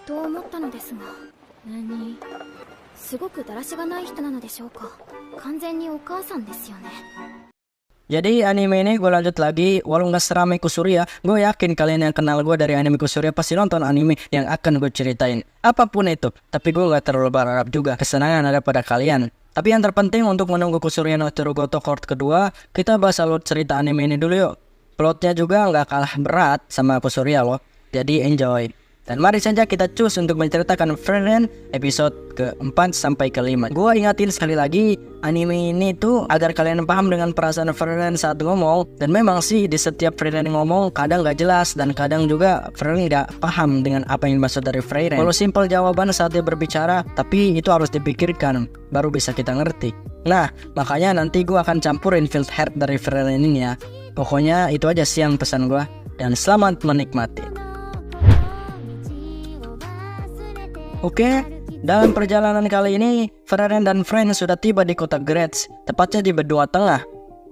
と思ったのですが。何？すごくだらしがない人なのでしょうか。完全にお母さんですよね。Jadi anime ini gue lanjut lagi. Walau gak seramai Kusuria, gue yakin kalian yang kenal gue dari anime Kusuria pasti nonton anime yang akan gue ceritain. Apapun itu, tapi gue gak terlalu berharap juga kesenangan ada pada kalian. Tapi yang terpenting untuk menunggu Kusuria no Tsurugoto Court kedua, kita bahas alur cerita anime ini dulu yuk. Plotnya juga gak kalah berat sama Kusuria loh, jadi enjoy. Dan mari saja kita cus untuk menceritakan Frieren episode ke-4 sampai ke-5. Gua ingatin sekali lagi, anime ini tuh agar kalian paham dengan perasaan Frieren saat ngomong. Dan memang sih di setiap Frieren ngomong kadang gak jelas dan kadang juga Frieren gak paham dengan apa yang dimaksud dari Frieren. Kalau simpel jawaban saat dia berbicara, tapi itu harus dipikirkan, baru bisa kita ngerti. Nah, makanya nanti gua akan campurin field heart dari Frieren ini ya. Pokoknya itu aja sih yang pesan gua. Dan selamat menikmati. Oke, dalam perjalanan kali ini, Frieren dan Friends sudah tiba di kota Gretz, tepatnya di Berdua Tengah.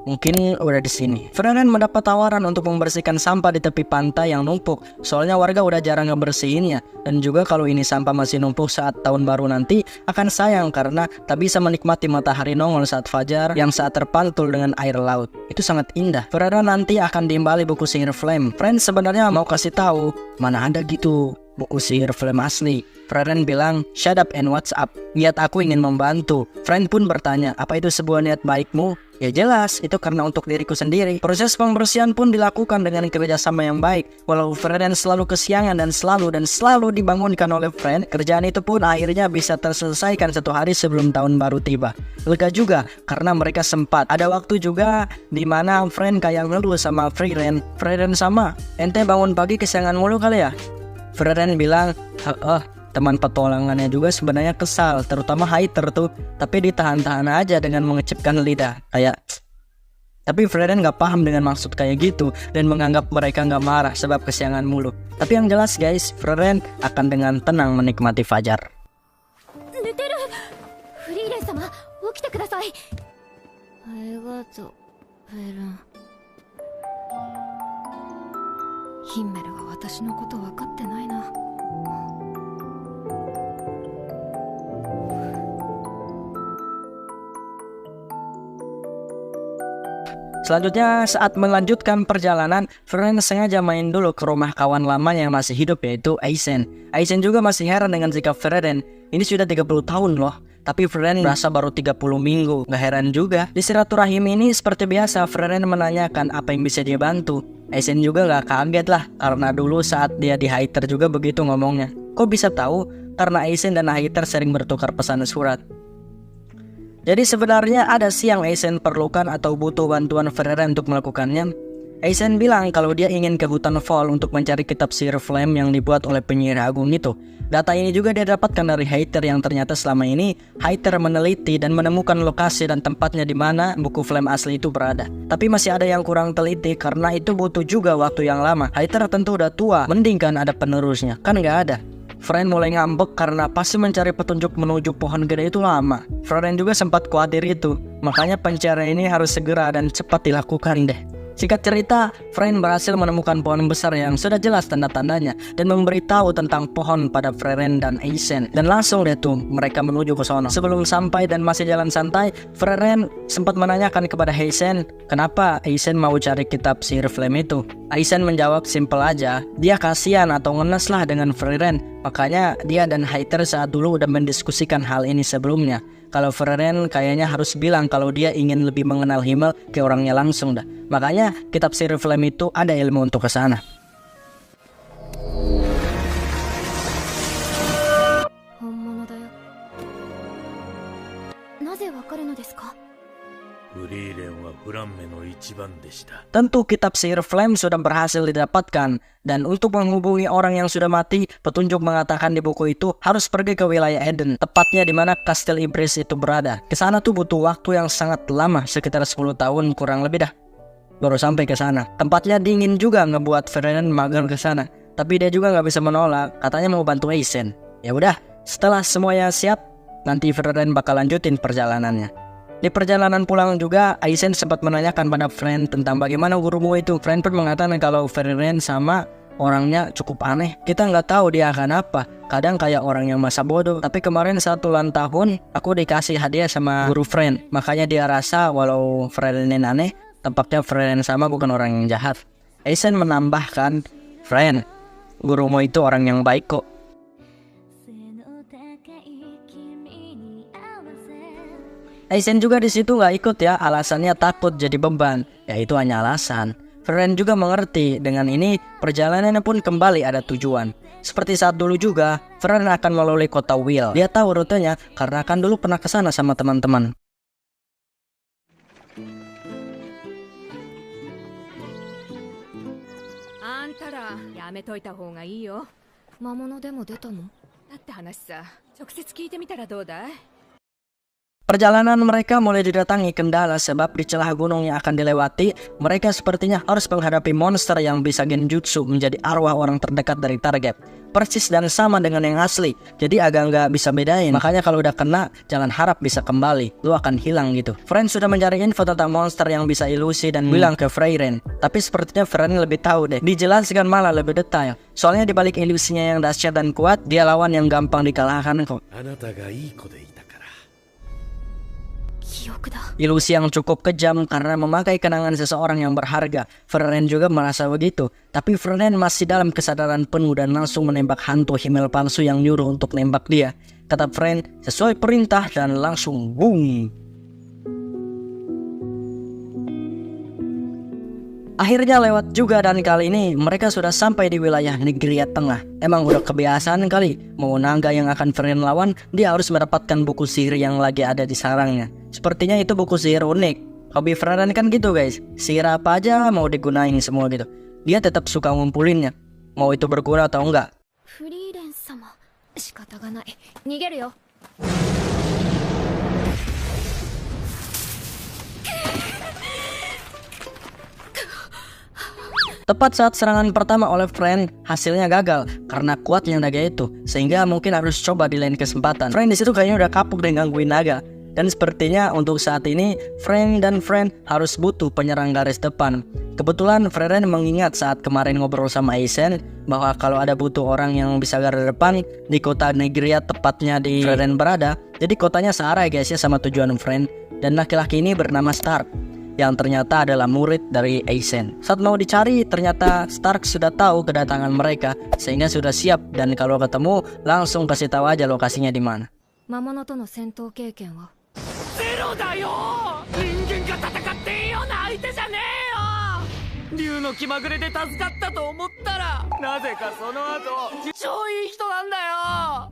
Mungkin udah di sini. Frieren mendapat tawaran untuk membersihkan sampah di tepi pantai yang numpuk, soalnya warga udah jarang ngebersihinnya. Dan juga kalau ini sampah masih numpuk saat tahun baru nanti, akan sayang karena tak bisa menikmati matahari nongol saat fajar yang saat terpantul dengan air laut. Itu sangat indah. Frieren nanti akan diimbali buku sihir Flame. Friends sebenarnya mau kasih tahu, mana ada gitu buku sihir Flame asli. Frieren bilang, shut up and what's up? Niat aku ingin membantu. Friend pun bertanya, apa itu sebuah niat baikmu? Ya jelas, itu karena untuk diriku sendiri. Proses pembersihan pun dilakukan dengan kerjasama yang baik. Walau Frieren selalu kesiangan dan selalu dibangunkan oleh Friend, kerjaan itu pun akhirnya bisa terselesaikan 1 hari sebelum tahun baru tiba. Lega juga karena mereka sempat. Ada waktu juga di mana Friend kayak ngeluh sama Frieren. Frieren sama, ente bangun pagi kesiangan mulu kali ya? Frieren bilang, teman petualangannya juga sebenarnya kesal, terutama Haiter tuh, tapi ditahan-tahan aja dengan mengecipkan lidah, kayak. Tapi Frieren gak paham dengan maksud kayak gitu dan menganggap mereka gak marah sebab kesiangan mulu. Tapi yang jelas guys, Frieren akan dengan tenang menikmati fajar. Neteru, Frieren sama, okite kudasai. Arigatou, Frieren. Himmel ga watashi no koto wakatte nai na. Selanjutnya saat melanjutkan perjalanan, Frieren sengaja main dulu ke rumah kawan lama yang masih hidup yaitu Aizen. Aizen juga masih heran dengan sikap Frieren. Ini sudah 30 tahun loh, tapi Frieren merasa baru 30 minggu. Gak heran juga. Di silaturahim ini seperti biasa Frieren menanyakan apa yang bisa dia bantu. Aizen juga gak kaget lah, karena dulu saat dia di Haiter juga begitu ngomongnya. Kok bisa tahu? Karena Aizen dan Haiter sering bertukar pesan surat. Jadi sebenarnya ada sih yang Aizen perlukan atau butuh bantuan Frieren untuk melakukannya. Aizen bilang kalau dia ingin ke hutan Vol untuk mencari kitab sihir Flame yang dibuat oleh penyihir agung itu. Data ini juga dia dapatkan dari Haiter yang ternyata selama ini Haiter meneliti dan menemukan lokasi dan tempatnya di mana buku Flame asli itu berada. Tapi masih ada yang kurang teliti karena itu butuh juga waktu yang lama. Haiter tentu udah tua, mending kan ada penerusnya, kan gak ada. Frieren mulai ngambek karena pasti mencari petunjuk menuju pohon gede itu lama. Frieren juga sempat khawatir itu, makanya pencarian ini harus segera dan cepat dilakukan deh. Singkat cerita, Frieren berhasil menemukan pohon besar yang sudah jelas tanda-tandanya dan memberitahu tentang pohon pada Frieren dan Aizen. Dan langsung deh tuh mereka menuju ke sono. Sebelum sampai dan masih jalan santai, Frieren sempat menanyakan kepada Aizen kenapa Aizen mau cari kitab sihir Flame itu. Aizen menjawab simpel aja, dia kasihan atau ngenes lah dengan Frieren. Makanya dia dan Haiter saat dulu udah mendiskusikan hal ini sebelumnya. Kalau Frieren kayaknya harus bilang kalau dia ingin lebih mengenal Himmel ke orangnya langsung dah. Makanya kitab sihir Flame itu ada ilmu untuk ke sana. Tentu kitab sihir Flame sudah berhasil didapatkan. Dan untuk menghubungi orang yang sudah mati, petunjuk mengatakan di buku itu harus pergi ke wilayah Eden, tepatnya di mana Kastil Iblis itu berada. Kesana tuh butuh waktu yang sangat lama, sekitar 10 tahun kurang lebih dah. Baru sampai ke sana. Tempatnya dingin juga ngebuat Frieren mager ke sana. Tapi dia juga nggak bisa menolak, katanya mau bantu Aizen. Ya udah, setelah semuanya siap, nanti Frieren bakal lanjutin perjalanannya. Di perjalanan pulang juga, Aizen sempat menanyakan pada Frieren tentang bagaimana gurumu itu. Frieren pun mengatakan kalau Frieren sama orangnya cukup aneh. Kita nggak tahu dia akan apa. Kadang kayak orang yang masa bodoh. Tapi kemarin saat ulang tahun, aku dikasih hadiah sama guru friend. Makanya dia rasa walau friend ini aneh, tampaknya friend sama bukan orang yang jahat. Aizen menambahkan, friend, gurumu itu orang yang baik kok. Aizen juga di situ nggak ikut ya, alasannya takut jadi beban. Ya itu hanya alasan. Friend juga mengerti, dengan ini perjalanannya pun kembali ada tujuan. Seperti saat dulu juga, Friend akan melalui kota Will. Dia tahu rutenya karena kan dulu pernah kesana sama teman-teman. Antara, やめといた方がいいよ。魔物でも出たの？だって話さ、直接聞いてみたらどうだい？ Perjalanan mereka mulai didatangi kendala sebab di celah gunung yang akan dilewati, mereka sepertinya harus menghadapi monster yang bisa genjutsu menjadi arwah orang terdekat dari target. Persis dan sama dengan yang asli, jadi agak nggak bisa bedain. Makanya kalau udah kena, jangan harap bisa kembali, lu akan hilang gitu. Friend sudah mencari info tentang monster yang bisa ilusi dan bilang ke Freyren. Tapi sepertinya Friend lebih tahu deh, dijelaskan malah lebih detail. Soalnya dibalik ilusinya yang dahsyat dan kuat, dia lawan yang gampang dikalahkan kok. Ilusi yang cukup kejam karena memakai kenangan seseorang yang berharga. Friend juga merasa begitu. Tapi Friend masih dalam kesadaran penuh dan langsung menembak hantu Himmel palsu yang nyuruh untuk nembak dia. Kata Friend sesuai perintah dan langsung boom. Akhirnya lewat juga dan kali ini mereka sudah sampai di wilayah Negria Tengah. Emang udah kebiasaan kali, mau naga yang akan Friend lawan, dia harus mendapatkan buku sihir yang lagi ada di sarangnya. Sepertinya itu buku sihir unik. Hobi Friend kan gitu guys, sihir apa aja mau digunain semua gitu. Dia tetap suka ngumpulinnya, mau itu berguna atau enggak. Frieren sama, 仕方がない。逃げるよ。 Tepat saat serangan pertama oleh Friend, hasilnya gagal karena kuatnya naga itu, sehingga mungkin harus coba di lain kesempatan. Friend di situ kayaknya udah kapok dengan gangguin naga, dan sepertinya untuk saat ini Friend harus butuh penyerang garis depan. Kebetulan Friend mengingat saat kemarin ngobrol sama Aizen bahwa kalau ada butuh orang yang bisa garis depan di kota Negria tepatnya di Friend berada, jadi kotanya searah guys ya sama tujuan Friend. Dan laki-laki ini bernama Stark, yang ternyata adalah murid dari Aizen. Saat mau dicari, ternyata Stark sudah tahu kedatangan mereka, sehingga sudah siap dan kalau ketemu langsung kasih tahu aja lokasinya di mana. 魔物との戦闘経験は？ ゼロだよ！人間が戦っていいような相手じゃねえよ！竜の気まぐれで助かったと思ったら、なぜかその後、超いい人なんだよ！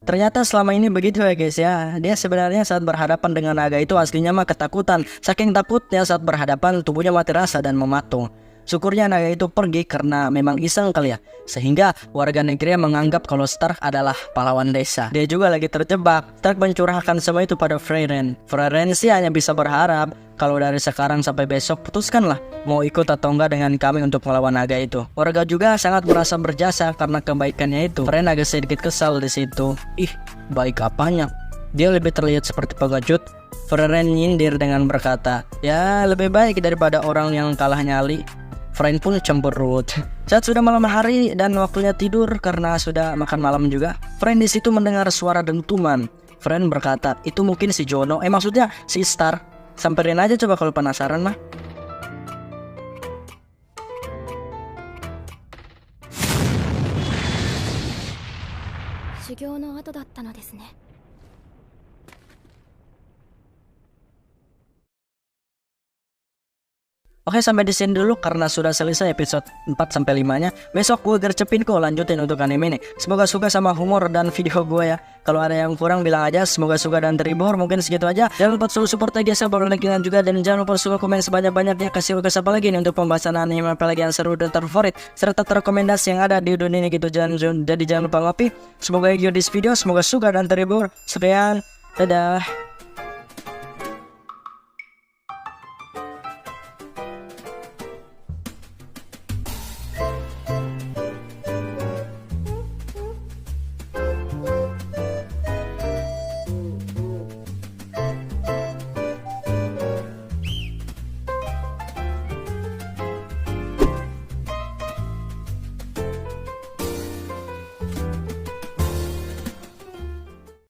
Ternyata selama ini begitu ya guys ya. Dia sebenarnya saat berhadapan dengan naga itu aslinya mah ketakutan. Saking takutnya saat berhadapan tubuhnya mati rasa dan mematung. Syukurnya naga itu pergi karena memang iseng kali ya. Sehingga warga negeri menganggap kalau Stark adalah pahlawan desa. Dia juga lagi terjebak. Stark mencurahkan semua itu pada Freyren. Freyren sih hanya bisa berharap kalau dari sekarang sampai besok putuskanlah mau ikut atau enggak dengan kami untuk melawan naga itu. Warga juga sangat merasa berjasa karena kebaikannya itu. Freyren agak sedikit kesal di situ. Ih, baik apanya? Dia lebih terlihat seperti pengecut. Freyren nyindir dengan berkata, ya lebih baik daripada orang yang kalah nyali. Friend pun cemberut. Saat sudah malam hari dan waktunya tidur karena sudah makan malam juga, Friend di situ mendengar suara dentuman. Friend berkata, itu mungkin si Jono. Maksudnya si Star. Samperin aja coba kalau penasaran mah. Shugyo no ato datta no desu ne. Oke, sampai di sini dulu karena sudah selesai episode 4-5-nya. Besok gue gercepin kok lanjutin untuk anime ini. Semoga suka sama humor dan video gue ya. Kalau ada yang kurang bilang aja. Semoga suka dan terhibur. Mungkin segitu aja. Jangan lupa selalu support lagi ya, baru lagi juga. Dan jangan lupa suka komen sebanyak-banyaknya. Kasih request apa lagi nih untuk pembahasan anime apa lagi yang seru dan terfavorit serta terrekomendasi yang ada di dunia ini gitu. Jadi jangan lupa ngopi. Semoga enjoy this video. Semoga suka dan terhibur. Sekian, dadah.